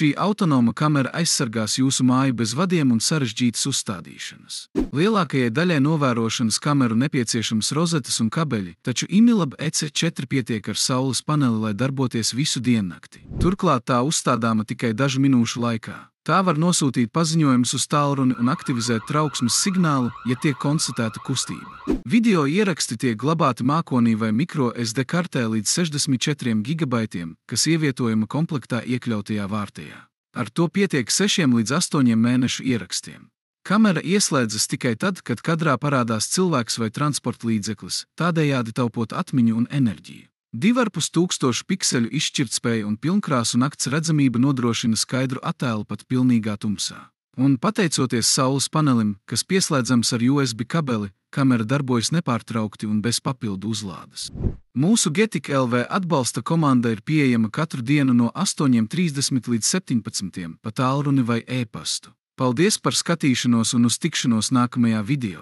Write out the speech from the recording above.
Šī autonoma kamera aizsargās jūsu māju bez vadiem un sarežģītas uzstādīšanas. Lielākajai daļai novērošanas kameru nepieciešams rozetes un kabeļi, taču Imilab EC4 pietiek ar saules paneli, lai darboties visu diennakti. Turklāt tā uzstādāma tikai dažu minūšu laikā. Tā var nosūtīt paziņojumus uz tālruni un aktivizēt trauksmes signālu, ja tiek konstatēta kustība. Video ieraksti tiek glabāti mākonī vai micro SD kartē līdz 64 GB, kas ievietojama komplektā iekļautajā vārtajā. Ar to pietiek 6 līdz 8 mēnešu ierakstiem. Kamera ieslēdzas tikai tad, kad kadrā parādās cilvēks vai transporta līdzeklis, tādējādi taupot atmiņu un enerģiju. 2500 pikseļu izšķirtspēja un pilnkrāsu nakts redzamība nodrošina skaidru attēlu pat pilnīgā tumsā. Un pateicoties saules panelim, kas pieslēdzams ar USB kabeli, kamera darbojas nepārtraukti un bez papildu uzlādes. Mūsu Getik LV atbalsta komanda ir pieejama katru dienu no 8:30 līdz 17 pa tālruni vai e-pastu. Paldies par skatīšanos un uz tikšanos nākamajā video!